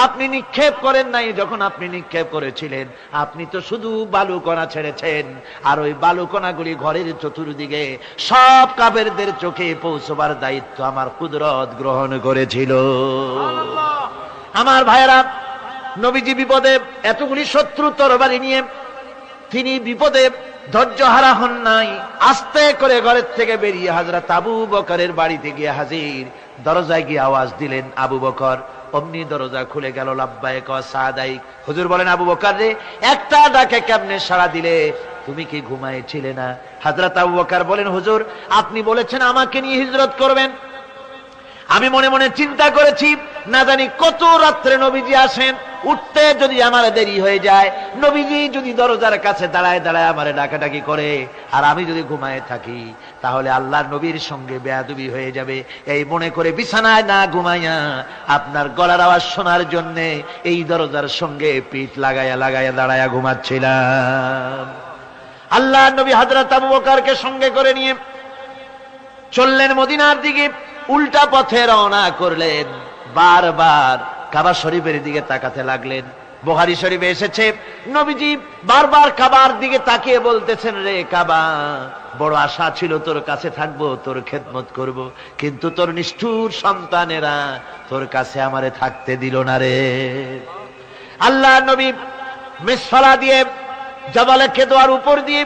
আপনি নিক্ষেপ করেন নাই। যখন আপনি নিক্ষেপ করেছিলেন, আপনি তো শুধু বালুকণা ছেড়েছেন, আর ওই বালুকণাগুলি ঘরের চতুর্দিকে সব কাফেরদের চোখে পৌঁছবার দায়িত্ব আমার কুদরত গ্রহণ করেছিল। আমার ভাইয়েরা, নবীজি বিপদে, এতগুলি শত্রু তরবারি নিয়ে তিনি বিপদে ধৈর্য হারা হন নাই। আস্তে করে ঘরের থেকে বেরিয়ে হযরত আবু বকরের বাড়িতে গিয়ে হাজির। দরজায় গিয়ে আওয়াজ দিলেন, আবু বকর। অমনি দরজা খুলে গেল। লাব্বাইক ওয়া সাদাইক। হুজুর বলেন, আবু বকর রে, একটা ডাকে কেমনে সাড়া দিলে? তুমি কি ঘুমাইছিলে না? হযরত আবু বকর বলেন, হুজুর আপনি বলেছেন আমাকে নিয়ে হিজরত করবেন। আমি মনে মনে চিন্তা করেছি, না জানি কত রাত্রে নবীজি আসেন, উঠতে যদি আমার দেরি হয়ে যায়, নবীজি যদি দরজার কাছে দাঁড়ায় দাঁড়ায় আমারে ডাকাডাকি করে, আর আমি যদি ঘুমায় থাকি, তাহলে আল্লাহর নবীর সঙ্গে বেয়াদবি হয়ে যাবে। এই মনে করে বিছানায় না ঘুমাইয়া আপনার গলার আওয়াজ শোনার জন্য এই দরজার সঙ্গে পিঠ লাগাইয়া লাগাইয়া দাঁড়াইয়া ঘুমাচ্ছিলাম। আল্লাহর নবী হযরত আবু বকরকে সঙ্গে করে নিয়ে চললেন মদিনার দিকে। উল্টা পথে রওনা করলেন। বারবার কাবা শরীফের দিকে তাকাতে লাগলেন। বুখারী শরীফে এসেছে, নবীজি বারবার কাবার দিকে তাকিয়ে বলতেছেন, রে কাবা, বড় আশা ছিল তোর কাছে থাকবো, তোর খেদমত করব, কিন্তু তোর নিষ্ঠুর সন্তানেরা তোর কাছে আমারে থাকতে দিল না রে। আল্লাহ নবী মিসফালা দিয়ে জাবালে কেদোয়ার উপর দিয়ে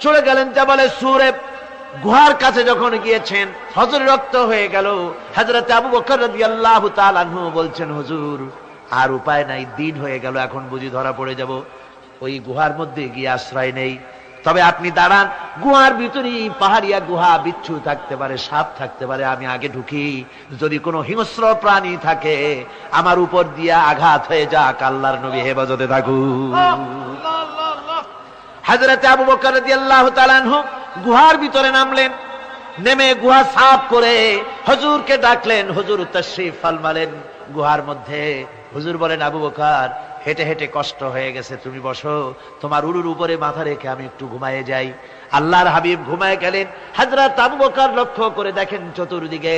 চলে গেলেন জাবালে সুরে। গুহার কাছে যখন গিয়েছেন, হযরত রক্ত হয়ে গেল। হযরত আবু বকর রাদিয়াল্লাহু তাআলা আনহু বলছেন, হুজুর আর উপায় নাই, দিন হয়ে গেল, এখন বুঝি ধরা পড়ে যাব, ওই গুহার মধ্যে গিয়ে আশ্রয় নেই। তবে আপনি দাঁড়ান, গুহার ভিতরে পাহাড়িয়া গুহা, বিচ্ছু থাকতে পারে, সাপ থাকতে পারে, আমি আগে ঢুকি, যদি কোনো হিংস্র প্রাণী থাকে আমার উপর দিয়া আঘাত হয়ে যাক, আল্লাহর নবী হেফাজতে থাকুক। হযরত আবু বকর রাদিয়াল্লাহু তাআলা আনহু গুহার ভিতরে নামলেন। নেমে গুহা সাফ করে হুজুরকে ডাকলেন। হুজুর তাশরীফ ফরমালেন গুহার মধ্যে। হুজুর বলেন, আবু বকর, হেঁটে হেঁটে কষ্ট হয়ে গেছে, তুমি বসো, তোমার উরুর উপরে মাথা রেখে আমি একটু ঘুমায়ে যাই। আল্লাহর হাবিব ঘুমায়ে গেলেন। হযরত আবু বকর লক্ষ্য করে দেখেন চতুর্দিকে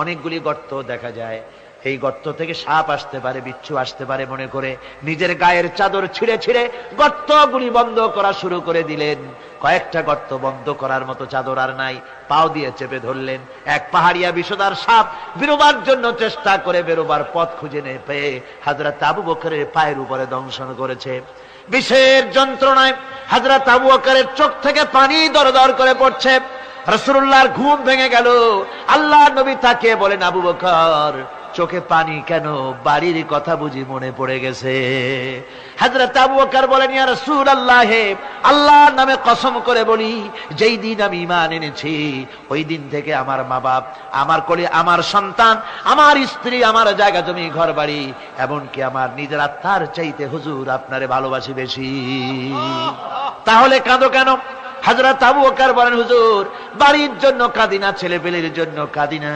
অনেকগুলি গর্ত দেখা যায়। এই গর্ত থেকে সাপ আসতে পারে, বিচ্ছু আসতে পারে মনে করে নিজের গায়ের চাদর ছিঁড়ে ছিঁড়ে গর্তগুলি বন্ধ করা শুরু করে দিলেন। কয়েকটা গর্ত বন্ধ করার মতো চাদর আর নাই, পাও দিয়ে চেপে ধরলেন। এক পাহাড়িয়া বিষধর সাপ বেরোবার জন্য চেষ্টা করে বেরোবার পথ খুঁজে না পেয়ে হযরত আবু বকরের পায়ের উপরে দংশন করেছে। বিষের যন্ত্রণায় হযরত আবু বকরের চোখ থেকে পানি দরদর করে পড়ছে। রাসূলুল্লাহর ঘুম ভেঙে গেল। আল্লাহর নবী তাকিয়ে বলেন, আবু বকর, চোখে পানি কেন? বাড়ির কথা বুঝি মনে পড়ে গেছে? হযরত আবু বকর বলেন, ইয়া রাসূলুল্লাহ, আল্লাহর নামে কসম করে বলি, যেই দিন আমি ঈমান এনেছি ওই দিন থেকে আমার মা বাপ, আমার কোলে আমার সন্তান, আমার স্ত্রী, আমার জায়গা জমি ঘর বাড়ি, এমনকি আমার নিজের আত্মার চাইতে হুজুর আপনারে ভালোবাসি বেশি। তাহলে কাঁদো কেন? হযরত আবু বকর বলেন, হুজুর বাড়ির জন্য কাঁদি না, ছেলে পেলের জন্য কাঁদি না,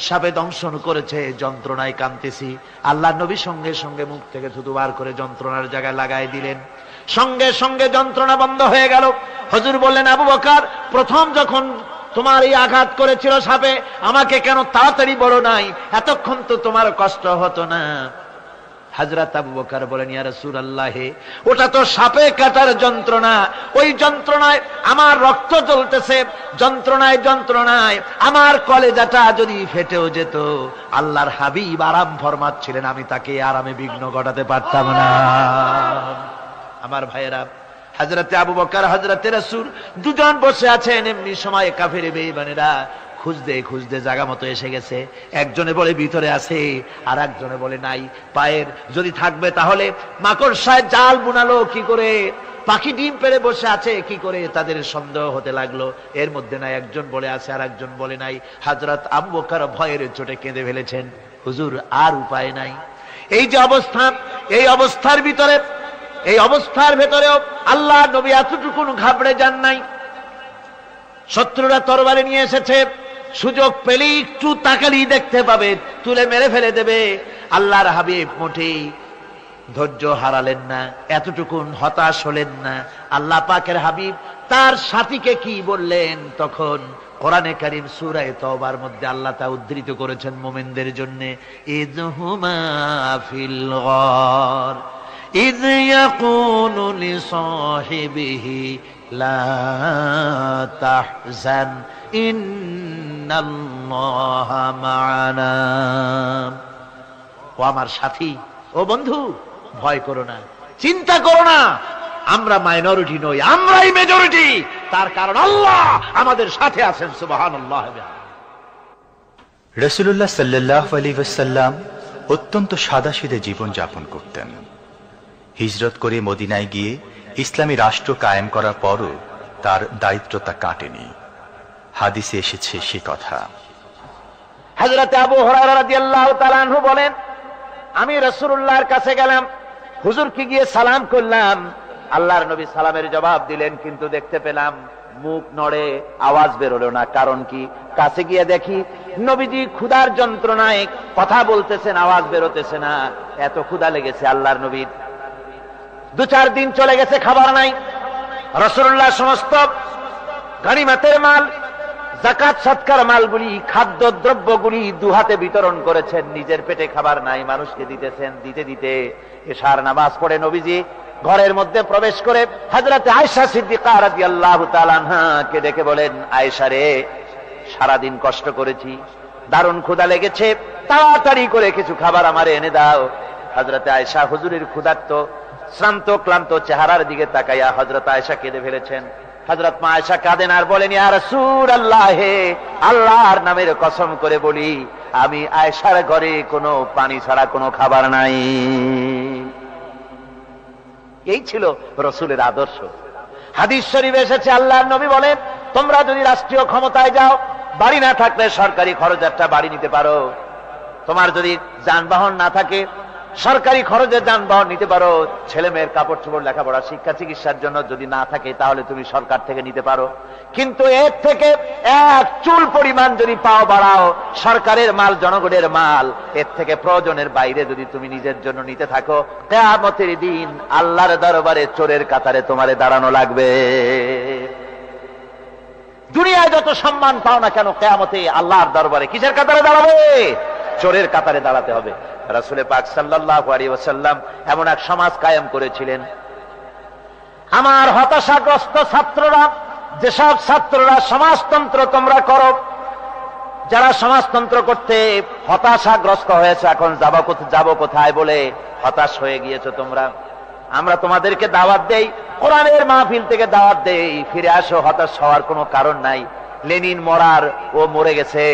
সাপে দংশন করেছে, যন্ত্রণায় কাঁদতেছি। আল্লাহর নবী সঙ্গে সঙ্গে মুখ থেকে থুতু বার করে যন্ত্রণার জায়গায় লাগাই দিলেন। সঙ্গে সঙ্গে যন্ত্রণা বন্ধ হয়ে গেল। হুজুর বললেন, আবু বকর, প্রথম যখন তোমার এই আঘাত করেছিল সাপে, আমাকে কেন তাড়াতাড়ি বলো নাই? এতক্ষণ তো তোমার কষ্ট হতো না। হযরত আবু বকর বলেন, ইয়া রাসূলুল্লাহ, ওটা তো সাপে কাটার যন্ত্রণা, ওই যন্ত্রণায় আমার রক্ত জ্বলতেছে, যন্ত্রণায় যন্ত্রণায় আমার কলেজাটা যদি ফেটেও যেত, আল্লাহর হাবিব আরাম ফরমাচ্ছিলেন, আমি তাকে আরামে বিঘ্ন ঘটাতে পারতাম না। আমার ভাইয়েরা, হযরত আবু বকর, হযরত রাসূল দুজন বসে আছেন। এমনি সময় কাফের বেঈমানেরা খুঁজতে খুঁজতে জায়গা মতো এসে গেছে। একজনে বলে ভিতরে আছে, আর একজনে বলে নাই। পায়ের যদি থাকবে তাহলে মাকড়সায় জাল বুনালো কি করে, পাখি ডিম পেড়ে বসে আছে কি করে, তাদের সন্দেহ হতে লাগলো। এর মধ্যে নাই, একজন বলে আছে আর একজন বলে নাই। হযরত আবু বকর ভয়ের চোটে কেঁদে ফেলেছেন, হুজুর আর উপায় নাই। এই যে অবস্থা, এই অবস্থার ভিতরে, এই অবস্থার ভেতরেও আল্লাহ নবী এতটুকু ঘাবড়ে যান নাই। শত্রুরা তরবারি নিয়ে এসেছে, সুযোগ পেলেই একটু তাকালেই দেখতে পাবে, তুলে মেরে ফেলে দেবে। আল্লাহর হাবিব মোটেই ধৈর্য হারালেন না, এতটুকুন হতাশ হলেন না। আল্লাহ পাকের হাবিব তার সাথীকে কি বললেন? তখন কোরআনে কারীম সূরা তাওবার মধ্যে আল্লাহ তা উদ্ধৃত করেছেন মুমিনদের জন্য, ইযহুমা ফিল গার ইয ইয়াকুলু লিসাহিবিহি লা তাহজান ইন্নাল্লাহা মা'ানা। ও আমার সাথী, ও বন্ধু, ভয় করো না, চিন্তা করো না, আমরা মাইনরিটি নই, আমরাই মেজরিটি। তার কারণ আল্লাহ আমাদের সাথে আছেন। সুবহানাল্লাহ। রাসূলুল্লাহ সাল্লাল্লাহু আলাইহি ওয়াসাল্লাম অত্যন্ত সাদাসিধে জীবন যাপন করতেন। হিজরত করে মদিনায় গিয়ে ইসলামী রাষ্ট্র কায়েম করার পরও তার দায়িত্বটা কাটেনি। হাদিসে এসেছে সে কথা। হযরত আবু হুরায়রা রাদিয়াল্লাহু তাআলা আনহু বলেন, আমি রাসূলুল্লাহর কাছে গেলাম, হুজুরকে গিয়ে সালাম করলাম। আল্লাহর নবী সালামের জবাব দিলেন, কিন্তু দেখতে পেলাম মুখ নড়ে, আওয়াজ বেরোলো না। কারণ কি? কাছে গিয়ে দেখি নবীজি ক্ষুধার যন্ত্রণায় কথা বলতেছেন, আওয়াজ বেরোতেছে না। এত ক্ষুধা লেগেছে আল্লাহর নবীর। 2-4 দিন চলে গেছে, খাবার নাই। রাসূলুল্লাহ সমস্ত গনিমতের মাল, যাকাত সদকার মালগুলি, খাদ্য দ্রব্যগুলি দুহাতে বিতরণ করেছেন। নিজের পেটে খাবার নাই, মানুষকে দিতেছেন। দিতে দিতে এশার নামাজ পড়ে নবীজি ঘরের মধ্যে প্রবেশ করে হযরত আয়েশা সিদ্দিকা রাদিয়াল্লাহু তাআলা আনহাকে ডেকে বলেন, আয়েশা রে, সারাদিন কষ্ট করেছি, দারুণ ক্ষুধা লেগেছে, তাড়াতাড়ি করে কিছু খাবার আমারে এনে দাও। হযরত আয়েশা হুজুরের ক্ষুধার্ত শ্রান্ত ক্লান্ত চেহারার দিকে তাকাইয়া হযরত আয়েশা কেঁদে ফেলেছেন। হযরত মা আয়েশা কাঁদেন আর বলেন, ইয়া রাসূলুল্লাহ, হে আল্লাহর নামের কসম করে বলি, আমি আয়েশার ঘরে কোনো পানি ছাড়া কোনো খাবার নাই। এই ছিল রাসূলের আদর্শ। হাদিস শরীফে এসেছে, আল্লাহর নবী বলেন, তোমরা যদি রাষ্ট্রীয় ক্ষমতায় যাও, বাড়ি না থাকলে সরকারি খরচ একটা বাড়ি নিতে পারো। তোমার যদি যানবাহন না থাকে, সরকারি খরচে যানবাহন নিতে পারো। ছেলে মেয়ের কাপড় চোপড়, লেখাপড়া, শিক্ষা, চিকিৎসার জন্য যদি না থাকে, তাহলে তুমি সরকার থেকে নিতে পারো। কিন্তু এর থেকে এক চুল পরিমাণ যদি পাও বাড়াও, সরকারের মাল জনগণের মাল, এর থেকে প্রয়োজনের বাইরে যদি তুমি নিজের জন্য নিতে থাকো, কিয়ামতের দিন আল্লাহর দরবারে চোরের কাতারে তোমারে দাঁড়ানো লাগবে। দুনিয়ায় যত সম্মান পাও না কেন, কিয়ামতে আল্লাহর দরবারে কিসের কাতারে দাঁড়াবে? চোরের কাতারে দাঁড়াতে হবে। রাসূল পাক সাল্লাল্লাহু আলাইহি ওয়াসাল্লাম এমন এক সমাজ কায়েম করেছিলেন। আমার হতাশাগ্রস্ত ছাত্ররা, যেসব ছাত্ররা সমাজতন্ত্র তোমরা করো, যারা সমাজতন্ত্র করতে হতাশাগ্রস্ত হয়েছে, এখন যাব কোথায় বলে হতাশ হয়ে গিয়েছো তোমরা, আমরা তোমাদেরকে দাওয়াত দেই, কোরআনের মাহফিল থেকে দাওয়াত দেই, ফিরে আসো। হতাশ হওয়ার কোনো কারণ নাই। লেনিন মরার, ও মরে গেছে।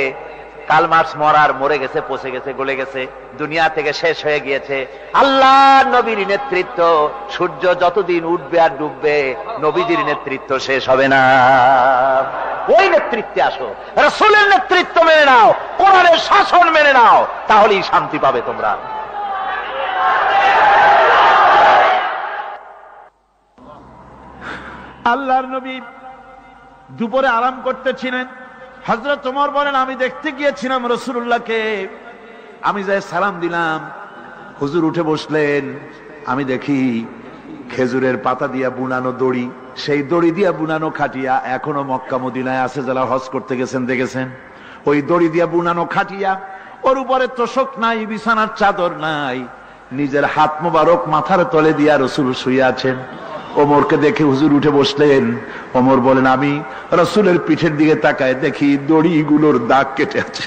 কার্ল মার্কস মরার, মরে গেছে, পচে গেছে, গলে গেছে, দুনিয়া থেকে শেষ হয়ে গিয়েছে। আল্লাহর নবীর নেতৃত্ব, সূর্য যতদিন উঠবে আর ডুববে, নবীজির নেতৃত্ব শেষ হবে না। ওই নেতৃত্বে আসো, রাসূলের নেতৃত্ব মেনে নাও, কোরআনের শাসন মেনে নাও, তাহলেই শান্তি পাবে তোমরা। আল্লাহর নবী দুপুরে আরাম করতেছিলেন। হযরত ওমর বলেন, আমি দেখতে গিয়েছিলাম রাসূলুল্লাহকে, আমি যাই সালাম দিলাম, হুজুর উঠে বসলেন। আমি দেখি খেজুরের পাতা দিয়া বুনানো দড়ি, সেই দড়ি দিয়া বুনানো খাটিয়া এখনো মক্কা মদিনায় আছে, যারা হজ করতে গেছেন দেখেছেন। ওই দড়ি দিয়া বুনানো খাটিয়া, ওর উপরে তোশক নাই, বিছানার চাদর নাই, নিজের হাত মোবারক মাথার তলে দিয়া রাসূল শুয়ে আছেন। ওমরকে দেখে হুজুর উঠে বসলেন। ওমর বলেন, আমি রাসূলের পিঠের দিকে তাকায় দেখি দড়িগুলোর দাগ কেটে আছে।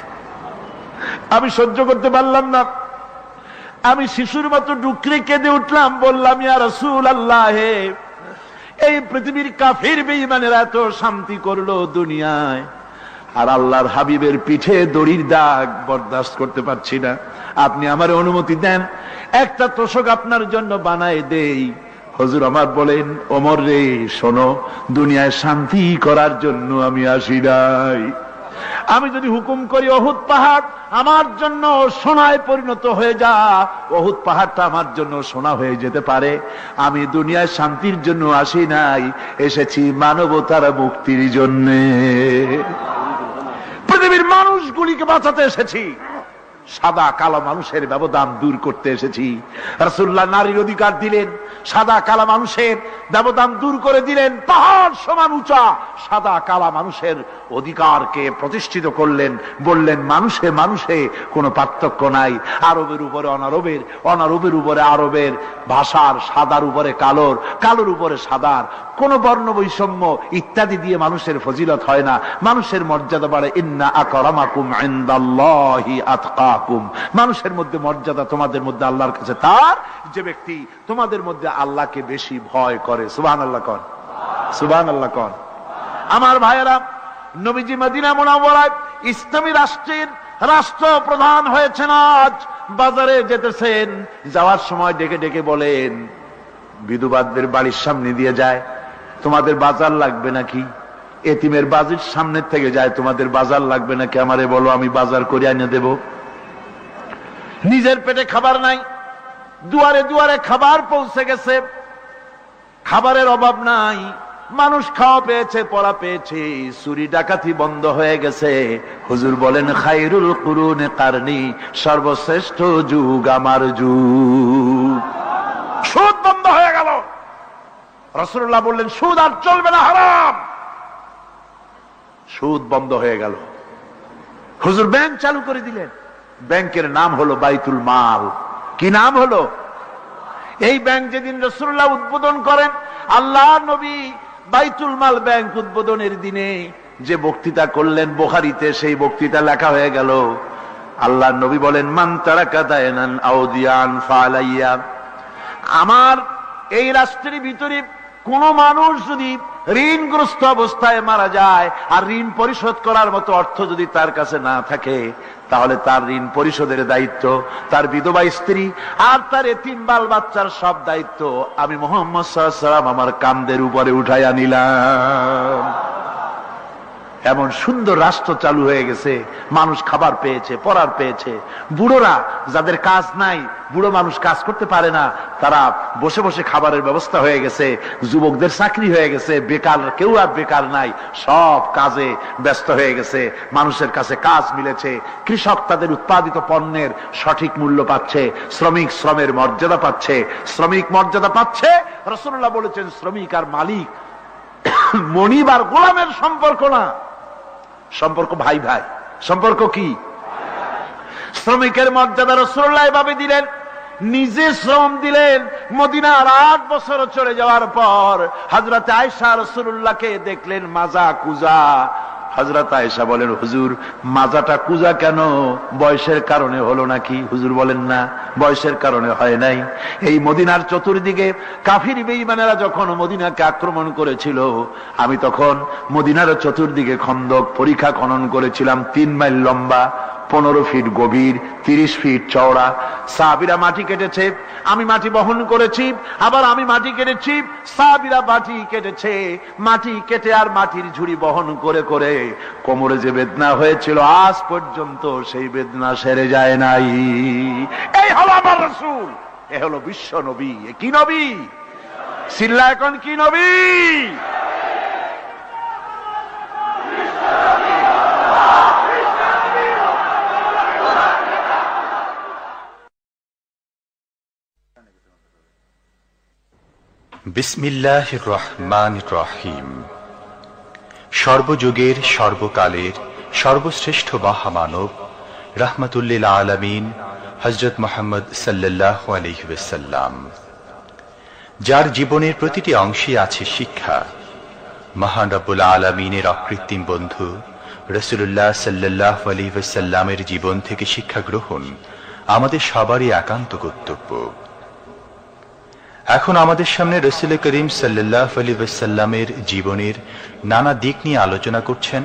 আমি সহ্য করতে পারলাম না, আমি শিশুর মতো ডুকরে কেঁদে উঠলাম, বললাম, ইয়া রাসূলুল্লাহ, হে, এই পৃথিবীর কাফির বেঈমানেরা এত শান্তি করলো দুনিয়ায়, আর আল্লাহর হাবিবের পিঠে দড়ির দাগ বরদাস্ত করতে পারছি না। আপনি আমার অনুমতি দেন, একটা তোশক আপনার জন্য বানায় দেই। হুজুর আমার বলেন, ওমর রে, শোনো, দুনিয়ায় শান্তি করার জন্য আমি আসি নাই। আমি যদি হুকুম করি উহুদ পাহাড় আমার জন্য সোনায় পরিণত হয়ে যা, উহুদ পাহাড়টা আমার জন্য সোনা হয়ে যেতে পারে। আমি দুনিয়ায় শান্তির জন্য আসি নাই, এসেছি মানবতার মুক্তির জন্য। পৃথিবীর মানুষগুলিকে বাঁচাতে এসেছি, সাদা কালো মানুষের ব্যবধান দূর করতে এসেছি। রাসূলুল্লাহ নারীর অধিকার দিলেন, সাদা কালা মানুষের ব্যবধান দূর করে দিলেন। পাহাড় সমান উঁচা সাদা কালা মানুষের অধিকারকে প্রতিষ্ঠিত করলেন, বললেন মানুষে মানুষে কোনো পার্থক্য নাই। আরবের উপরে অনারবের, অনারবের উপরে আরবের, ভাষার সাদার উপরে কালোর, কালোর উপরে সাদার, কোন বর্ণ বৈষম্য ইত্যাদি দিয়ে মানুষের ফজিলত হয় না। মানুষের মর্যাদা বাড়ে। ইন্না আকরামাকুম ইনদাল্লাহি আতকাকুম। মানুষের মধ্যে মর্যাদা তোমাদের মধ্যে আল্লাহর কাছে তার যে ব্যক্তি তোমাদের মধ্যে আল্লাহকে বেশি ভয় করে। সুবহানাল্লাহ কোন, সুবহানাল্লাহ কোন। আমার ভাইয়েরা, নবীজি মদিনা মুনাওয়ারায় ইসলামী রাষ্ট্রের রাষ্ট্রপ্রধান হয়েছেন। আজ বাজারে যেতেছেন, যাওয়ার সময় ডেকে ডেকে বলেন, বিধবাদের বাড়ির সামনে দিয়ে যায়, তোমাদের বাজার লাগবে নাকি? এতিমের বাড়ির সামনে থেকে যায়, তোমাদের বাজার লাগবে নাকি? আমারে বলো, আমি বাজার করে এনে দেব। নিজের পেটে খাবার নাই, দুয়ারে দুয়ারে খাবার পৌঁছে গেছে, খাবারের অভাব নাই, মানুষ খাওয়া পেয়েছে, পড়া পেয়েছে, চুরি ডাকাতি বন্ধ হয়ে গেছে। হুজুর বলেন, খায়রুল কুরুনে কারনি, সর্বশ্রেষ্ঠ যুগ আমার যুগ। সুদ বন্ধ হয়ে গেল। রাসূলুল্লাহ বললেন, সুদ আর চলবে না, হারাম। সুদ বন্ধ হয়ে গেল। হুজুর ব্যাংক চালু করে দিলেন। ব্যাংকের নাম হলো বাইতুল মাল। কি নাম হলো? এই ব্যাংক যেদিন রাসূলুল্লাহ উদ্বোধন করেন, আল্লাহ নবী বাইতুল মাল ব্যাংক উদ্বোধনের দিনে যে বক্তৃতা করলেন, বুখারীতে সেই বক্তৃতা লেখা হয়ে গেল। আল্লাহ নবী বলেন, মান তারাকা দায়নান আও দিয়ান ফালাইয়া। আমার এই রাষ্ট্রের ভিতরে কোন মানুষ যদি ঋণগ্রস্ত অবস্থায় মারা যায় আর ঋণ পরিশোধ করার মতো অর্থ যদি তার কাছে না থাকে, তাহলে তার ঋণ পরিশোধের দায়িত্ব তার বিধবা স্ত্রী আর তার এতিম বাল বাচ্চার সব দায়িত্ব আমি মুহাম্মদ সাল্লাল্লাহু আলাইহি ওয়াসাল্লাম আমার কাঁধের উপরে উঠাইয়া নিলাম। এমন সুন্দর রাষ্ট্র চালু হয়ে গেছে। মানুষ খাবার পেয়েছে, পড়ার পেয়েছে। বুড়োরা, যাদের কাজ নাই, বুড়ো মানুষ কাজ করতে পারে না, তারা বসে বসে খাবারের ব্যবস্থা হয়ে গেছে। যুবকদের চাকরি হয়ে গেছে, বেকার কেউ আর বেকার নাই, সব কাজে ব্যস্ত হয়ে গেছে। মানুষের কাছে কাজ মিলেছে। কৃষক তাদের উৎপাদিত পণ্যের সঠিক মূল্য পাচ্ছে, শ্রমিক শ্রমের মর্যাদা পাচ্ছে, শ্রমিক মর্যাদা পাচ্ছে। রাসূলুল্লাহ বলেছেন, শ্রমিক আর মালিক, মনিব আর গোলামের সম্পর্ক না, সম্পর্ক ভাই ভাই। সম্পর্ক কি? শ্রমিকের মর্যাদা রাসূলুল্লাহ এভাবে দিলেন, নিজে শ্রম দিলেন। মদিনার 8 বছর চলে যাওয়ার পর হযরত আয়েশা রাসূলুল্লাহকে দেখলেন মাজা কুজা। হযরত আয়েশা বলেন, হুজুর মাজাটা কুজা কেন? বয়সের কারণে হলো নাকি? হুজুর বলেন, না, বয়সের কারণে হয় নাই। এই মদিনার চতুর্দিকে কাফির বেঈমানেরা যখন মদিনাকে আক্রমণ করেছিল, আমি তখন মদিনার চতুর্দিকে খন্দক পরিখা খনন করেছিলাম, 3 মাইল লম্বা, 15 ফিট গভীর, 30 ফিট চওড়া। সাহাবীরা মাটি কেটেছে, আমি মাটি বহন করেছি, আবার আমি মাটি কেটেছি, সাহাবীরা মাটি কেটেছে। মাটি কেটে আর মাটির ঝুড়ি বহন করে করে কোমরে যে বেদনা হয়েছিল, আজ পর্যন্ত সেই বেদনা সেরে যায় নাই। এই হলো আমার রাসূল, এ হলো বিশ্ব নবী। এ কি নবী? সিল্লা এখন কি নবী? বিসমিল্লাহির রহমানির রহিম। সর্বযুগের, সর্বকালের সর্বশ্রেষ্ঠ মহামানব রাহমাতুল্লিল আলামিন হযরত মুহাম্মদ সাল্লাল্লাহু আলাইহি ওয়াসাল্লাম, যার জীবনের প্রতিটি অংশে আছে শিক্ষা, মহান রব্বুল আলামিনের অকৃত্রিম বন্ধু রাসূলুল্লাহ সাল্লাল্লাহু আলাইহি ওয়াসাল্লামের জীবন থেকে শিক্ষা গ্রহণ আমাদের সবারই একান্ত কর্তব্য। এখন আমাদের সামনে রাসূল করিম সাল্লাল্লাহু আলাইহি ওয়াসাল্লামের জীবনের নানা দিক নিয়ে আলোচনা করছেন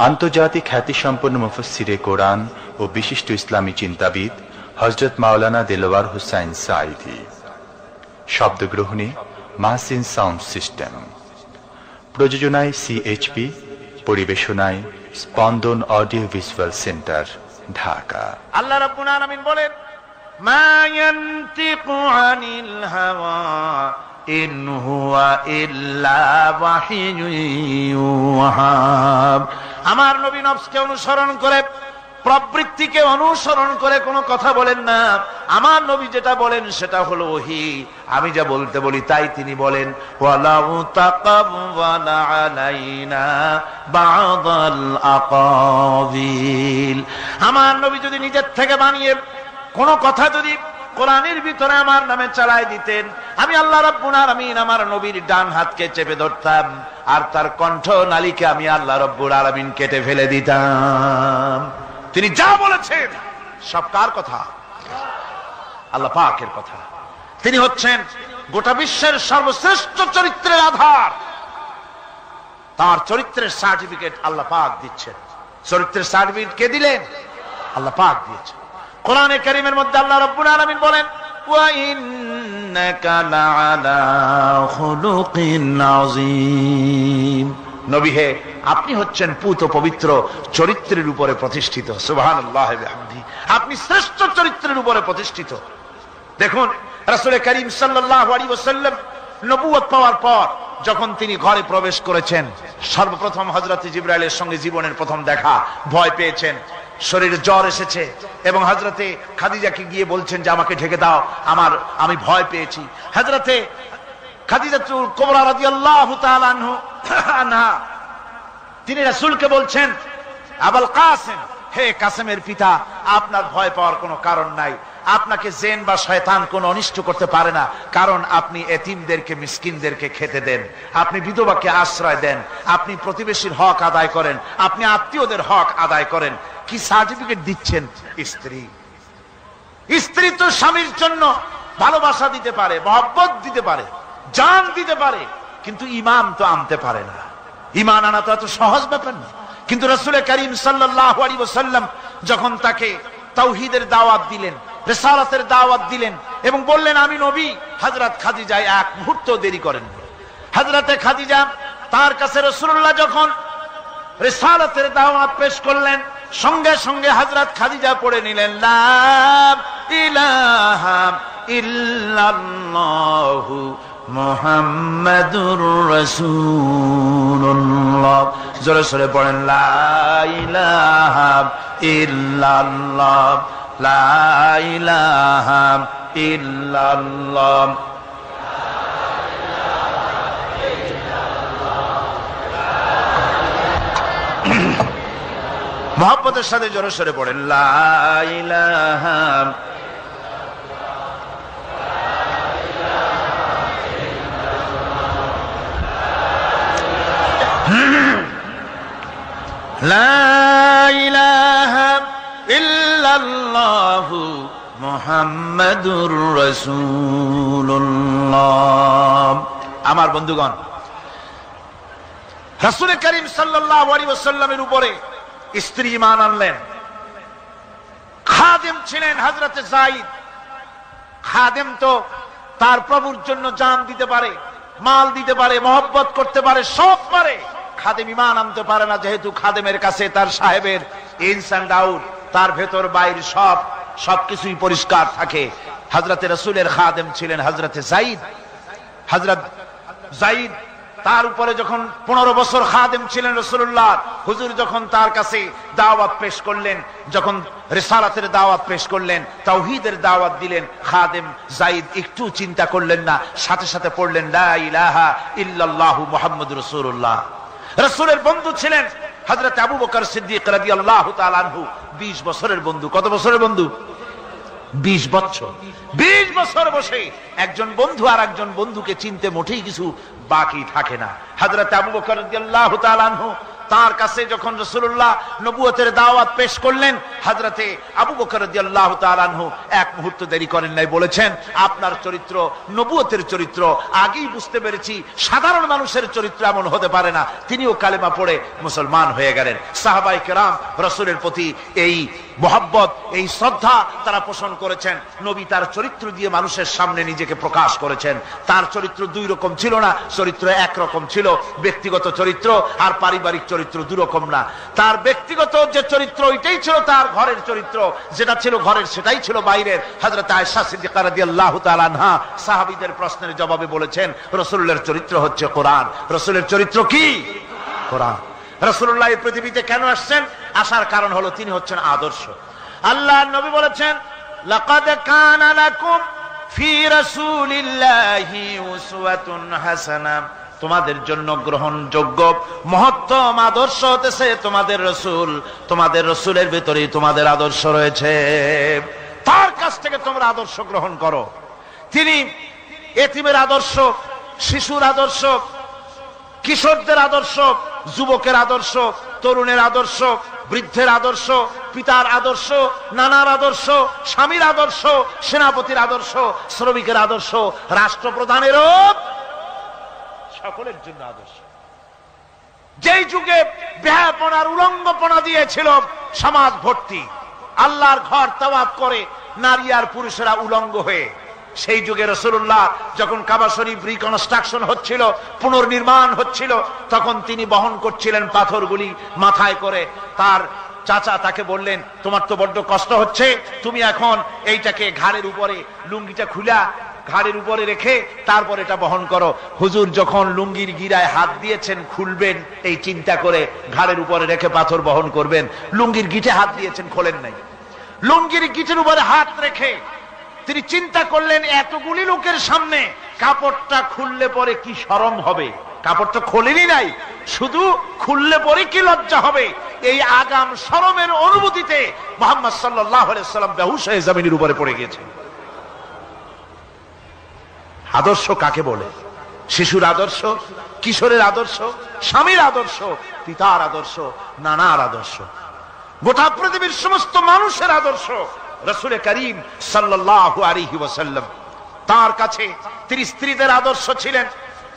আন্তর্জাতিক খ্যাতিসম্পন্ন মুফাসসিরে কোরআন ও বিশিষ্ট ইসলামী চিন্তাবিদ হযরত মাওলানা দেলওয়ার হোসাইন সাঈদী। শব্দগ্রহণে মাহসিন সাউন্ড সিস্টেম, প্রযোজনায় সিএইচপি, পরিবেশনায় স্পন্দন অডিও ভিজুয়াল সেন্টার, ঢাকা। আল্লাহ রাব্বুল আলামিন বলেন, মা ইয়ানতিকু আনিল হাওয়া ইন হুয়া ইল্লা ওয়াহিয়ুন ইউহা। আমার নবী নফসকে অনুসরণ করে প্রবৃত্তিকে অনুসরণ করে কোনো কথা বলেন না। আমার নবী যেটা বলেন সেটা হলো ওহী, আমি যা বলতে বলি তাই তিনি বলেন। ওয়ালাউ তাকাওয়ালা আলাইনা বা'দাল আকাবিল, আমার নবী যদি নিজের থেকে বানিয়ে কোনো কথা যদি কোরআনের ভিতরে আমার নামে চালায় দিতেন, আমি আল্লাহ রাব্বুল আলামিন আমার নবীর ডান হাতকে চেপে ধরতাম, আর তার কণ্ঠ নালীকে আমি আল্লাহ রাব্বুল আলামিন কেটে ফেলে দিতাম। তিনি যা বলেছেন সব কার কথা? আল্লাহ পাকের কথা। তিনি হচ্ছেন গোটা বিশ্বের সর্বশ্রেষ্ঠ চরিত্রের আধার। তার চরিত্রের সার্টিফিকেট আল্লাহ পাক দিচ্ছেন। চরিত্রের সার্টিফিকেট কে দিলেন? আল্লাহ পাক দিয়েছেন। কোরআনে কারীমের মধ্যে আল্লাহ রাব্বুল আলামিন বলেন, ওয়া ইন্নাকা লাআলা খুলুকিন আযীম, নবী হে আপনি হচ্ছেন পুত পবিত্র চরিত্রের উপরে প্রতিষ্ঠিত। সুবহানাল্লাহ ওয়া বিহামদিহি, আপনি শ্রেষ্ঠ চরিত্রের উপরে প্রতিষ্ঠিত। দেখুন রাসূল করিম সাল্লাল্লাহু আলাইহি ওয়াসাল্লাম নবুয়ত পাওয়ার পর যখন তিনি ঘরে প্রবেশ করেছেন, সর্বপ্রথম হযরত জিবরাইলের সঙ্গে জীবনের প্রথম দেখা, ভয় পেয়েছেন, শরীরে জ্বর এসেছে এবং হযরতে খাদিজাকে গিয়ে বলছেন যে আমাকে ঢেকে দাও, আমি ভয় পেয়েছি। হযরতে খাদিজাতুল কুবরা রাদিয়াল্লাহু তাআলা আনহা তিনি রাসূলকে বলছেন, আবুল কাসেম, হে কাসেমের পিতা, আপনার ভয় পাওয়ার কোনো কারণ নাই, আপনাকে জিন বা শয়তান কোনো অনিষ্ট করতে পারে না, কারণ আপনি এতিমদেরকে মিসকিনদেরকে খেতে দেন, আপনি বিধবাকে আশ্রয় দেন, আপনি প্রতিবেশীর হক আদায় করেন, আপনি আত্মীয়দের হক আদায় করেন। কি সার্টিফিকেট দিচ্ছেন? স্ত্রী তো স্বামীর জন্য ভালোবাসা দিতে পারে, মহব্বত দিতে পারে, জান দিতে পারে, কিন্তু ঈমান তো আনতে পারে না। ঈমান আনা তো এত সহজ ব্যাপার না। কিন্তু রাসূল করিম সাল্লাল্লাহু আলাইহি ওয়াসাল্লাম যখন তাকে তাওহীদের দাওয়াত দিলেন, রিসালাতের দাওয়াত দিলেন এবং বললেন আমি নবী, হযরত খাদিজা এক মুহূর্ত দেরি করেন। হযরতে খাদিজা তার কাছে রাসূলুল্লাহ যখন রিসালাতের দাওয়াত পেশ করলেন, সঙ্গে সঙ্গে হযরত খাদিজা পড়ে নিলেন, লা ইলাহা ইল্লাল্লাহু মুহাম্মাদুর রাসূলুল্লাহ। জোরে জোরে পড়েন, লা ইলাহা ইল্লাল্লাহ, লা ইলাহা ইল্লাল্লাহ। মহব্বতের সাথে জোরে সরে পড়েন, লা ইলাহা লা ইলাহা ইল্লাল্লাহু মুহাম্মাদুর রাসূলুল্লাহ। আমার বন্ধুগণ, রাসূল করিম সাল্লাল্লাহু আলাইহি ওয়াসাল্লামের উপরে স্ত্রী ঈমান আনলেন। খাদেম ছিলেন হযরতে যায়েদ। খাদেম তো তার প্রভুর জন্য জান দিতে পারে, মাল দিতে পারে, মহব্বত করতে পারে, সব পারে। খাদেম ঈমান আনতে পারে না, যেহেতু খাদেমের কাছে তার সাহেবের ইনস এন্ড আউট, তার ভেতর বাইরে সবকিছুই পরিষ্কার থাকে। হযরতে রাসূলের খাদেম ছিলেন হযরতে যায়েদ। হযরত যায়েদ তার উপরে যখন 15 বছর খাদেম ছিলেন রাসূলুল্লাহ, হুজুর যখন তার কাছে দাওয়াত পেশ করলেন, যখন রিসালাতের দাওয়াত পেশ করলেন, তাওহীদের দাওয়াত দিলেন, খাদেম যায়েদ একটু চিন্তা করলেন না, সাথে সাথে পড়লেন লা ইলাহা ইল্লাল্লাহু মুহাম্মাদুর রাসূলুল্লাহ। রাসূলের বন্ধু ছিলেন হযরত আবু বকর সিদ্দিক রাদিয়াল্লাহু তাআলা আনহু। 20 বছরের বন্ধু। কত বছরের বন্ধু? 20 বছর। 20 বছর বসে একজন বন্ধু আর একজন বন্ধুকে চিনতে মোটেই কিছু বাকি থাকে না। হযরত আবু বকর রাদিয়াল্লাহু তাআলা আনহু তার কাছে যখন রাসূলুল্লাহ নবুয়তের দাওয়াত পেশ করলেন, হযরতে আবু বকর রাদিয়াল্লাহু তাআলা আনহু এক মুহূর্ত দেরি করেন নাই, বলেছেন আপনার চরিত্র নবুয়তের চরিত্র আগেই বুঝতে পেরেছি, সাধারণ মানুষের চরিত্র এমন হতে পারে না। তিনিও কালেমা পড়ে মুসলমান হয়ে গেলেন। সাহাবায়ে কেরাম রাসূলের প্রতি এই মহব্বত, এই শ্রদ্ধা তারা পোষণ করেছেন। নবী তার চরিত্র দিয়ে মানুষের সামনে নিজেকে প্রকাশ করেছেন। তার চরিত্র দুই রকম ছিল না, চরিত্র একরকম ছিল। ব্যক্তিগত চরিত্র আর পারিবারিক চরিত্র দুই রকম না। তার ব্যক্তিগত যে চরিত্র ওইটাই ছিল তার ঘরের চরিত্র, যেটা ছিল ঘরের সেটাই ছিল বাইরের। হযরত আয়েশা সিদ্দিকা রাদিয়াল্লাহু তাআলা আনহা সাহাবীদের প্রশ্নের জবাবে বলেছেন রাসূলের চরিত্র হচ্ছে কোরআন। রাসূলের চরিত্র কি? কোরআন। রাসূলুল্লাহ এই পৃথিবীতে কেন আসছেন? আসার কারণ হলো তিনি হচ্ছেন আদর্শ। আল্লাহর নবী বলেছেন, লাকাদ কানা লাকুম ফি রাসূলিল্লাহি উসওয়াতুন হাসানাহ, তোমাদের জন্য গ্রহণযোগ্য মহত্তম আদর্শ হতেছে তোমাদের রাসূল। তোমাদের রাসূলের ভিতরেই তোমাদের আদর্শ রয়েছে, তার কাছ থেকে তোমরা আদর্শ গ্রহণ করো। তিনি এতিমের আদর্শ, শিশুর আদর্শ, কিশোরদের আদর্শ, যুবকের আদর্শ, তরুণের আদর্শ, বৃদ্ধের আদর্শ, পিতার আদর্শ, নানার আদর্শ, স্বামীর আদর্শ, সেনাপতির আদর্শ, শ্রমিকের আদর্শ, রাষ্ট্রপ্রধানেরও সকলের জন্য আদর্শ। যেই যুগে বেহাপনার উলঙ্গপনা দিয়েছিল সমাজ ভর্তি, আল্লাহর ঘর তাওয়াফ করে নারী আর পুরুষেরা উলঙ্গ হয়ে, সেই যুগে রাসূলুল্লাহ যখন কাবা শরীফ রিকনস্ট্রাকশন হচ্ছিল, পুনর্নির্মাণ হচ্ছিল, তখন তিনি বহন করছিলেন পাথরগুলি মাথায় করে। তার চাচা তাকে বললেন, তোমার তো বড্ড কষ্ট হচ্ছে, তুমি এখন এইটাকে ঘাড়ের উপরে, লুঙ্গিটা খুলা ঘাড়ের উপরে রেখে তারপর এটা বহন করো। হুজুর যখন লুঙ্গির গিরায় হাত দিয়েছেন খুলবেন এই চিন্তা করে ঘাড়ের উপরে রেখে পাথর বহন করবেন, লুঙ্গির গিটে হাত দিয়েছেন, খোলেন নাই। লুঙ্গির গিটের উপরে হাত রেখে তিনি চিন্তা করলেন, এতগুলি লোকের সামনে কাপড়টা খুললে পরে কি শরম হবে। কাপড়টা খোলেনি নাই, শুধু খুললে পরে কি লজ্জা হবে। এই আগাম শরমের অনুভূতিতে মুহাম্মদ সাল্লাল্লাহু আলাইহি ওয়াসাল্লাম বেহুশ হয়ে জমিনের উপরে পড়ে গেছেন। আদর্শ কাকে বলে? শিশুর আদর্শ, কিশোরের আদর্শ, স্বামীর আদর্শ, পিতার আদর্শ, নানার আদর্শ, গোটা পৃথিবীর সমস্ত মানুষের আদর্শ রাসূল করিম সাল্লাল্লাহু আলাইহি ওয়াসাল্লাম। তার কাছে তিনি স্ত্রীদের আদর্শ ছিলেন,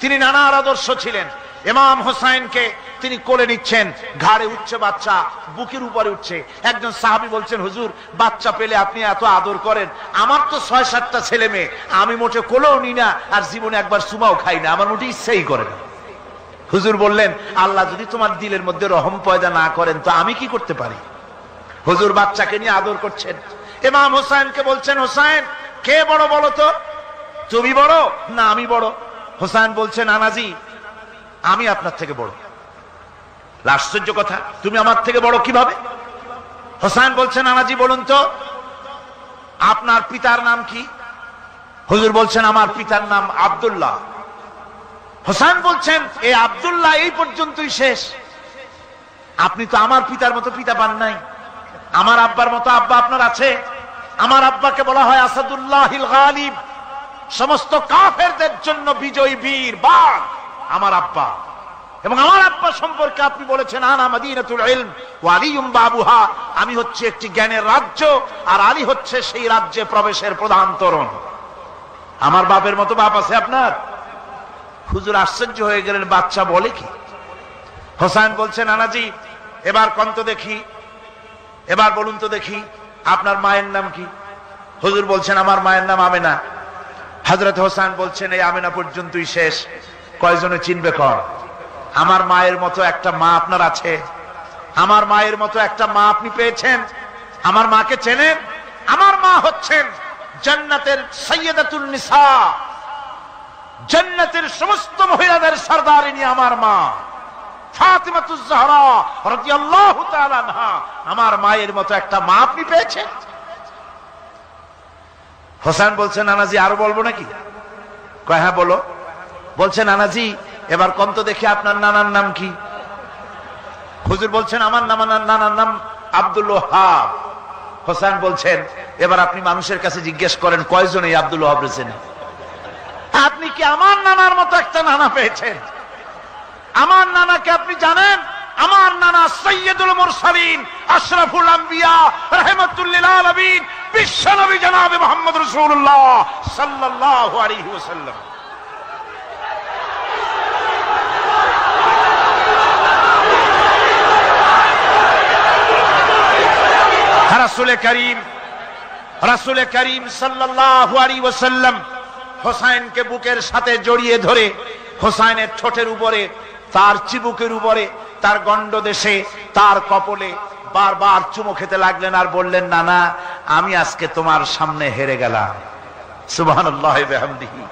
তিনি নানার আদর্শ ছিলেন। ইমাম হোসাইনকে তিনি কোলে নিচ্ছেন, ঘাড়ে উঠছে বাচ্চা, বুকের উপরে উঠছে। একজন সাহাবী বলছেন, হুজুর বাচ্চা পেলে আপনি এত আদর করেন, আমার তো ৬-৭টা ছেলে মেয়ে, আমি মোটে কোলেও নি না, আর জীবনে একবার সুমাও খাই না, আমার মোটে ইচ্ছাই করে না। হুজুর বললেন, আল্লাহ যদি তোমার দিলের মধ্যে রহম পয়দা না করেন তো আমি কি করতে পারি। হুজুর বাচ্চাকে নিয়ে আদর করছেন। ইমাম হোসাইনকে বলছেন, হোসাইন কে বড় বলো তো, তুমি বড় না আমি বড়? হোসাইন বলছেন, নানাজি আমি আপনার থেকে বড়। আশ্চর্য কথা, তুমি আমার থেকে বড় কিভাবে? হোসাইন বলছেন, নানাজি বলুন তো আপনার পিতার নাম কি? হুজুর বলছেন, আমার পিতার নাম আব্দুল্লাহ। হোসাইন বলছেন, এই আব্দুল্লাহ এই পর্যন্তই শেষ, আপনি তো আমার পিতার মতো পিতা পান নাই, আমার আব্বার মতো আব্বা আপনার আছে। আমার আব্বাকে বলা হয় আসাদুল্লাহিল গালিব, সমস্ত কাফেরদের জন্য বিজয়ী বীর বাঘ আমার আব্বা। এবং আমার আব্বা সম্পর্কে আপনি বলেছেন, আনা মাদিনাতুল ইলম ওয়া আলিয়ুম বাবুহা, আমি হচ্ছে একটি জ্ঞানের রাজ্য আর আলী হচ্ছে সেই রাজ্যে প্রবেশের প্রধান তোরণ। আমার বাপের মতো বাপ আছে আপনার? হুজুর আশ্চর্য হয়ে গেলেন, বাচ্চা বলে কি? হোসাইন বলছেন, নানাজি এবার কোন তো দেখি, এবার বলুন তো দেখি আপনার মায়ের নাম কি? হুজুর বলছেন, আমার মায়ের নাম আমেনা। হযরত হোসেন বলছেন, এই আমেনা পর্যন্তই শেষ, কয়জনে চিনবে কর? আমার মায়ের মতো একটা মা আপনার আছে? আমার মায়ের মতো একটা মা আপনি পেয়েছেন? আমার মাকে চেনেন? আমার মা হচ্ছেন জান্নাতের সাইয়্যিদাতুন নিসা, জান্নাতের সমস্ত মহিলাদের সরদারিনী আমার মা ফাতিমাতুজ জাহরা রাদিয়াল্লাহু তাআলা আনহা। আমার মায়ের মতো একটা মা আপনি পেয়েছেন? হোসেন বলছেন, নানাজি আরো বলবো নাকি? কয় হ্যাঁ বলো। বলছেন, নানাজি এবার কোন তো দেখি আপনার নানার নাম কি? হুজুর বলছেন, আমার নানার নাম আব্দুল ওয়াহাব। হোসেন বলছেন, এবার আপনি মানুষের কাছে জিজ্ঞেস করেন কয়জন এই আব্দুল ওয়াহাব রয়েছেন? আপনি কি আমার নানার মতো একটা নানা পেয়েছেন? আমার নানাকে আপনি জানেন? আমার নানা সাইয়্যিদুল মুরসালিন, আশরাফুল আম্বিয়া, রাহমাতুল লিল আলামিন, বিশ্বনবী জনাবে মুহাম্মদ রাসূলুল্লাহ সাল্লাল্লাহু আলাইহি ওয়াসাল্লাম। রাসূল করিম সাল্লাল্লাহু আলাইহি ওয়াসাল্লাম হোসাইনকে বুকের সাথে জড়িয়ে ধরে হোসাইনের ঠোঁটের উপরে, তার চিবুকের উপরে, তার গণ্ডদেশে, তার কপলে বারবার চুমো খেতে লাগলেন আর বললেন, নানা আমি আজকে তোমার সামনে হেরে গেলাম। সুবহানাল্লাহি ওয়া বিহামদিহি।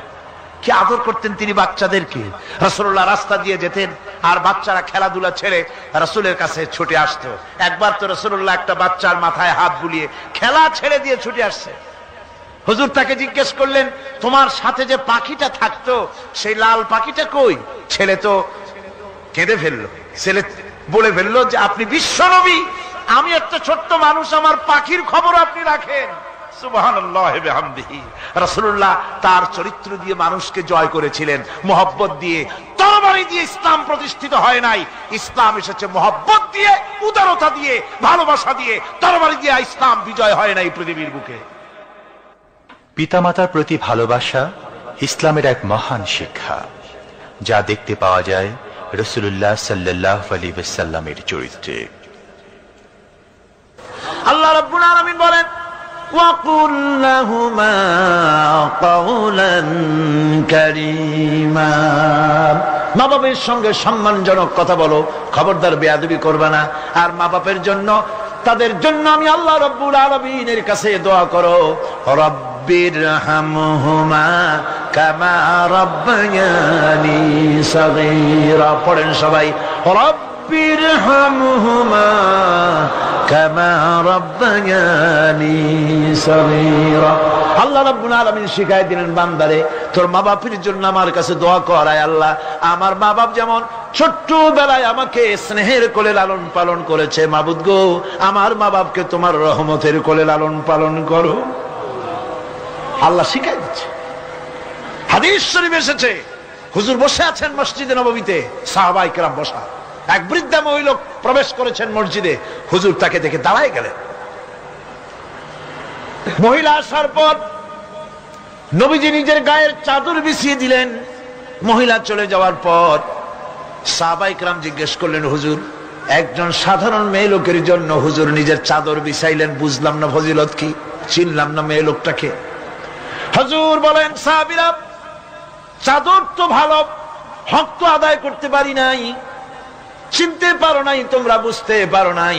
কি আদর করতেন তিনি বাচ্চাদেরকে। রাসূলুল্লাহ রাস্তা দিয়ে যেতেন, আর বাচ্চারা খেলাধুলা ছেড়ে রাসূলের কাছে ছুটে আসতো। একবার তো রাসূলুল্লাহ একটা বাচ্চার মাথায় হাত বুলিয়ে খেলা ছেড়ে দিয়ে ছুটে আসছে। হুজুর তাকে জিজ্ঞেস করলেন, তোমার সাথে যে পাখিটা থাকতো সেই লাল পাখিটা কই? ছেলে তো কেঁদে ফেললো। ছেলে বলে ফেললো যে আপনি বিশ্বনবী, আমি একটা ছোট্ট মানুষ, আমার পাখির খবর আপনি রাখেন। সুবহানাল্লাহ ওয়া বিহামদিহি। রাসূলুল্লাহ তার চরিত্র দিয়ে মানুষকে জয় করেছিলেন, মহব্বত দিয়ে। তরবারি দিয়ে ইসলাম প্রতিষ্ঠিত হয় নাই, ইসলাম এসেছে মহব্বত দিয়ে, উদারতা দিয়ে, ভালোবাসা দিয়ে। তরবারি দিয়ে ইসলাম বিজয় হয় নাই পৃথিবীর বুকে। পিতামাতার প্রতি ভালোবাসা ইসলামের এক মহান শিক্ষা, যা দেখতে পাওয়া যায় রাসূলুল্লাহ সাল্লাল্লাহু আলাইহি ওয়াসাল্লামের চরিত্রে। আল্লাহ রাব্বুল আলামিন বলেন, وَقُلْ لَهُمَا قَوْلًا كَرِيمًا। মা বাবার সঙ্গে সম্মানজনক কথা বলো, খবরদার বেয়াদবি করবে না। আর মা বাবার জন্য, তাদের জন্য আমি আল্লাহ রাব্বুল আলামিনের কাছে দোয়া করো, রব্বিরহামহুমা কামা রাব্বায়ানি সাগীরা। পড়েন সবাই, রব্বিরহামহুমা কামা রাব্বায়ানি সাগীরা। আল্লাহ রাব্বুল আলামিন শিখাই দিলেন বান্দারে, তোর মা বাপের জন্য আমার কাছে দোয়া কর, আয় আল্লাহ আমার মা বাপ যেমন ছোট্টবেলায় আমাকে স্নেহের কোলে লালন পালন করেছে, মাবুদ গো আমার মা বাপকে তোমার রহমতের কোলে লালন পালন করো। আল্লাহ শিখাই দিচ্ছে। হাদিস শরীফ এসেছে, হুজুর বসে আছেন মসজিদে নববীতে, সাহাবায়ে কেরাম বসা। এক বৃদ্ধা মহিলা প্রবেশ করেছেন মসজিদে, হুজুর তাকে দেখে দাঁড়ায় গেলেন। মহিলা আসার পর নবীজি নিজের গায়ের চাদর বিছিয়ে দিলেন। মহিলা চলে যাওয়ার পর সাহাবায়ে কেরাম জিজ্ঞেস করলেন, হুজুর একজন সাধারণ মেয়ে লোকের জন্য হুজুর নিজের চাদর বিছাইলেন, বুঝলাম না ফজিলত কি, চিনলাম না মেয়ে লোকটাকে। হুজুর বলেন, সাহাবীরা চাদর তো ভালো, হক তো আদায় করতে পারি নাই, চিনতে পারো নাই, তোমরা বুঝতে পারো নাই।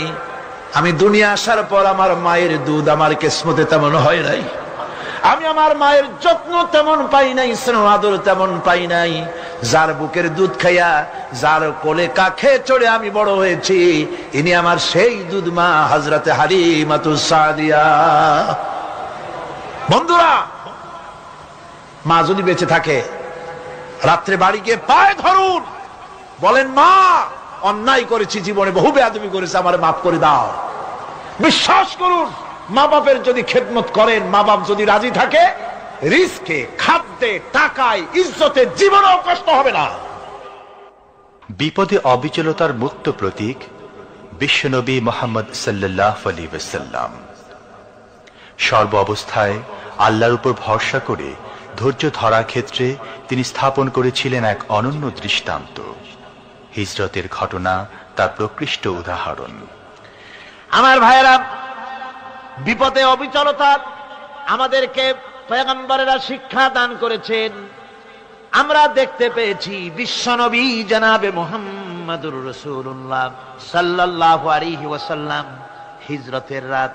আমি দুনিয়া আসার পর আমার মায়ের দুধ আমার কিসমতে তেমন হয় নাই, আমি আমার মায়ের যত্ন তেমন পাই নাই, স্নেহ আদর তেমন পাই নাই। যার বুকের দুধ খাইয়া, যার কোলে কাখে চড়ে আমি বড় হয়েছি, ইনি আমার সেই দুধ মা হযরতে হালিমাতুস সাদিয়া। বন্ধুরা, মা যদি বেঁচে থাকে, রাত্রে বাড়ি গিয়ে পায়ে ধরুন, বলেন মা অন্যায় করেছি, জীবনে বহু বেয়াদবি করেছি, আমারে মাফ করে দাও। বিশ্বাস করুন, মা বাপের যদি খেদমত করেন, মা বাপ যদি রাজি থাকে, রিজকে, খাদ্যে, টাকায়, ইজ্জতে জীবনেও কষ্ট হবে না। বিপদে অবিচলতার মুক্ত প্রতীক বিশ্বনবী মুহাম্মদ সাল্লাল্লাহু আলাইহি ওয়াসাল্লাম। সর্ব অবস্থায় আল্লাহর উপর ভরসা করে ধৈর্য ধরার ক্ষেত্রে তিনি স্থাপন করেছিলেন এক অনন্য দৃষ্টান্ত। হিজরতের ঘটনা তার প্রকৃষ্ট উদাহরণ। আমার ভাইয়েরা, বিপদে অবিচলতা আমাদেরকে পয়গম্বরেরা শিক্ষা দান করেছেন। আমরা দেখতে পেয়েছি বিশ্বনবী জনাবে মুহাম্মদুর রাসূলুল্লাহ সাল্লাল্লাহু আলাইহি ওয়াসাল্লাম হিজরতের রাত,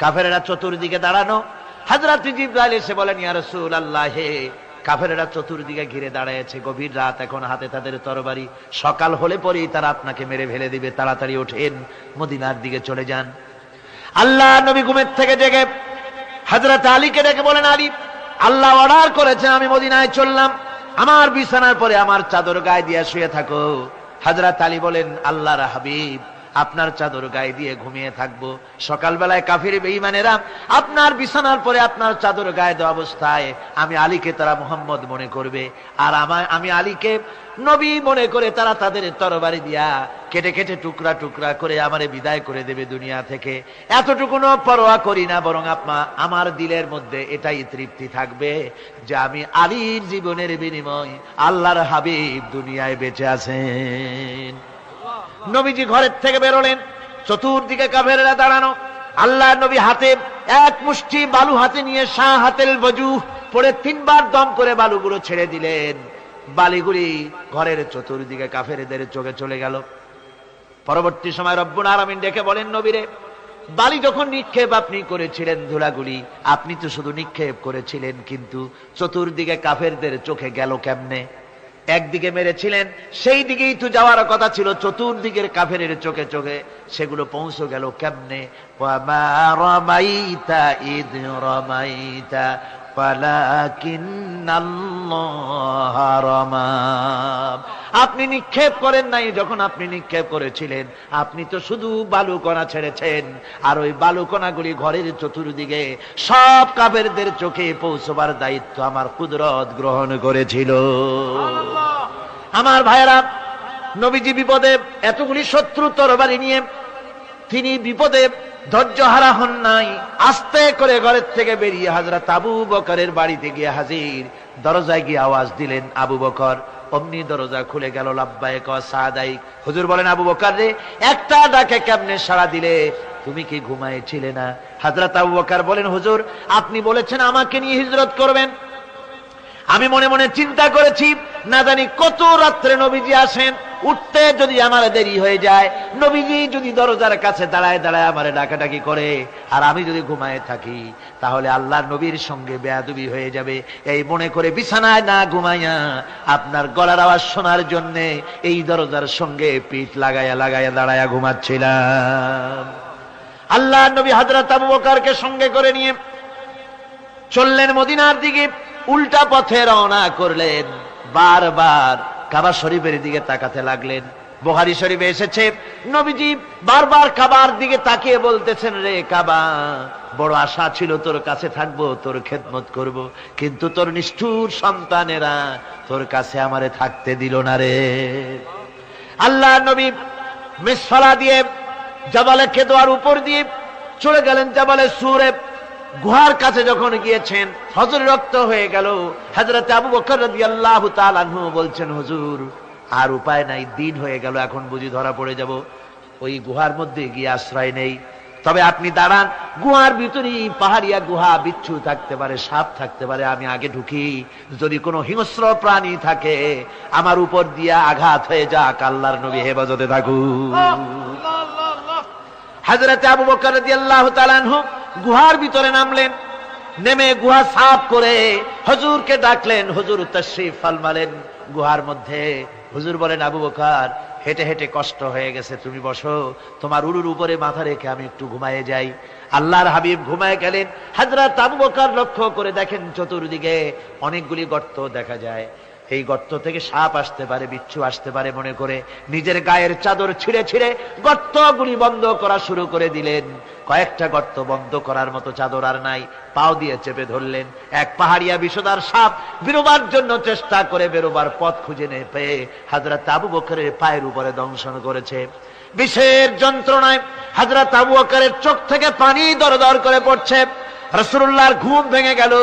কাফেরেরা চতুর্দিকে দাঁড়ানো। হযরত জিবরাইল এসে বলেন, ইয়া রাসূলুল্লাহ, হে কাফেরেরা চতুর্দিকে ঘিরে দাঁড়িয়েছে, গভীর রাত, এখন হাতে তাদের তরবারি, সকাল হলে পরেই তারা আপনাকে মেরে ফেলে দিবে, তাড়াতাড়ি ওঠেন, মদিনার দিকে চলে যান। আল্লাহ নবী ঘুমের থেকে জেগে হযরত আলীকে ডেকে বলেন, আলী, আল্লাহ অর্ডার করেছেন আমি মদিনায় চললাম, আমার বিছানার পরে আমার চাদর গায়ে দিয়ে শুয়ে থাকো। হযরত আলী বলেন, আল্লাহর হাবিব, আপনার চাদর গায়ে দিয়ে ঘুমিয়ে থাকবো, সকালবেলায় কাফির বেঈমানেরা আপনার বিছানার পরে আপনার চাদর গায়ে দেওয়া অবস্থায় আমি আলীকে তারা মুহাম্মদ মনে করবে, আর আমি আলীকে নবী মনে করে তারা তাদের তরবারি দিয়া কেটে কেটে টুকরা টুকরা করে আমারে বিদায় করে দেবে দুনিয়া থেকে। এতটুকুনো পরোয়া করি না, বরং আমার দিলের মধ্যে এটাই তৃপ্তি থাকবে যে আমি আলীর জীবনের বিনিময় আল্লাহর হাবিব দুনিয়ায় বেঁচে আছেন। নবীজি ঘরের থেকে বেরোলেন, চতুর্দিকে কাফেররা দাঁড়ানো। আল্লাহ নবী হাতে এক মুষ্টি বালু হাতে নিয়ে শাহাতেল ওযু পড়ে 3 বার দম করে বালুগুলো ছেড়ে দিলেন। বালিগুলি ঘরের চতুর্দিকে কাফেরদের চোখে চলে গেল। পরবর্তী সময় রব্বুল আলামিন ডেকে বলেন, নবীরে, বালি যখন নিক্ষেপ আপনি করেছিলেন, ধুলাগুলি আপনি তো শুধু নিক্ষেপ করেছিলেন, কিন্তু চতুর্দিকে কাফেরদের চোখে গেল কেমনে? একদিকে মেরেছিলেন, সেই দিকেই তো যাওয়ার কথা ছিল, চতুর্দিকের কাফেরের চোখে চোখে সেগুলো পৌঁছে গেল কেমনে? ওয়ামা রামাইতা ইদ রামাইতা ওয়ালাকিন্নাল্লাহ রামা। আপনি নিক্ষেপ করেন নাই, যখন আপনি নিক্ষেপ করেছিলেন আপনি তো শুধু বালুকণা ছেড়েছেন, আর ওই বালুকণাগুলি ঘরের চতুর্দিকে সব কাফেরদের চোখে পৌঁছবার দায়িত্ব আমার কুদরত গ্রহণ করেছিল। আমার ভাইয়েরা, নবীজি বিপদে, এতগুলি শত্রু তরবারি নিয়ে তিনি বিপদে ধৈর্য হারা হন নাই। আস্তে করে ঘরের থেকে বেরিয়ে হযরত আবু বকরের বাড়িতে গিয়ে হাজির। দরজায় গিয়ে আওয়াজ দিলেন আবু বকর, অমনি দরজা খুলে গেল। লাব্বাইক ওয়া সাদাইক। হুজুর বলেন, আবু বকর রে, একটা ডাকে কেমনে সাড়া দিলে? তুমি কি ঘুমাইছিলে না? হযরত আবু বকর বলেন, হুজুর আপনি বলেছেন আমাকে নিয়ে হিজরত করবেন, আমি মনে মনে চিন্তা করেছি না জানি কত রাত্রে নবীজি আসেন, উঠতে যদি আমার দেরি হয়ে যায়, নবীজি যদি দরজার কাছে দাঁড়ায় দাঁড়ায় আমারে ডাকাডাকি করে, আর আমি যদি ঘুমায় থাকি, তাহলে আল্লাহর নবীর সঙ্গে বেয়াদবি হয়ে যাবে। এই মনে করে বিছানায় না ঘুমাইয়া আপনার গলার আওয়াজ শোনার জন্য এই দরজার সঙ্গে পিঠ লাগাইয়া লাগাইয়া দাঁড়াইয়া ঘুমাচ্ছিলাম। আল্লাহর নবী হযরত আবু বকরকে সঙ্গে করে নিয়ে চললেন মদিনার দিকে। উল্টা পথে রওনা করলেন। বারবার কাবা শরীফের দিকে তাকাতে লাগলেন। বুখারী শরীফে এসেছে, নবীজি বারবার কাবার দিকে তাকিয়ে বলতেছেন, রে কাবা, বড় আশা ছিল তোর কাছে থাকবো, তোর খেদমত করব, কিন্তু তোর নিষ্ঠুর সন্তানেরা তোর কাছে আমারে থাকতে দিল না রে। আল্লাহ নবী মিসফালা দিয়ে জাবালে কেদোয়ার উপর দিয়ে চলে গেলেন জাবালে সুরে। গুহার কাছে যখন গিয়েছেন, ফজর রক্ত হয়ে গেল। হযরত আবু বকর রাদিয়াল্লাহু তাআলা আনহু বলছেন, হুজুর আর উপায় নাই, দিন হয়ে গেল, এখন বুঝি ধরা পড়ে যাব, ওই গুহার মধ্যে গিয়ে আশ্রয় নেই। তবে আপনি দাঁড়ান, গুহার ভিতরে পাহাড়িয়া গুহা, বিচ্ছু থাকতে পারে, সাপ থাকতে পারে, আমি আগে ঢুকি, যদি কোনো হিংস্র প্রাণী থাকে আমার উপর দিয়া আঘাত হয়ে যাক, আল্লাহর নবী হেফাজতে থাকুক। হযরত আবু বকর রাদিয়াল্লাহু তাআলা আনহু গুহার ভিতরে নামলেন। নেমে গুহা সাফ করে হুজুরকে ডাকলেন। হুজুর তাশরীফ ফরমালেন গুহার মধ্যে। হুজুর বলেন, আবু বকর, হেঁটে হেঁটে কষ্ট হয়ে গেছে, তুমি বসো, তোমার উরুর উপরে মাথা রেখে আমি একটু ঘুমায়ে যাই। আল্লাহর হাবিব ঘুমায়ে গেলেন। হযরত আবু বকর লক্ষ্য করে দেখেন চতুর্দিকে অনেকগুলি গর্ত দেখা যায়। এই গর্ত থেকে সাপ আসতে পারে, বিচ্ছু আসতে পারে মনে করে নিজের গায়ের চাদর ছিঁড়ে ছিঁড়ে গর্তগুলি বন্ধ করা শুরু করে দিলেন। কয়েকটা গর্ত বন্ধ করার মতো চাদর আর নাই, পাও দিয়ে চেপে ধরলেন। এক পাহাড়িয়া বিষধর সাপ বেরোবার জন্য চেষ্টা করে বেরোবার পথ খুঁজে না পেয়ে হযরত আবু বকরের পায়ের উপরে দংশন করেছে। বিষের যন্ত্রণায় হযরত আবু বকরের চোখ থেকে পানি দরদর করে পড়ছে। রাসূলুল্লাহর ঘুম ভেঙে গেল।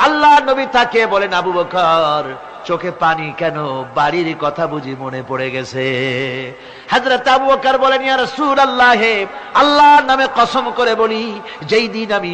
আল্লাহর নবী তাকিয়ে বলেন, আবু বকর, চোখে পানি কেন? বাড়ির কথা বুঝি মনে পড়ে গেছে? হযরত আবু বকর বলেন, ইয়া রাসূলুল্লাহ, আল্লাহর নামে কসম করে বলি, যেই দিন আমি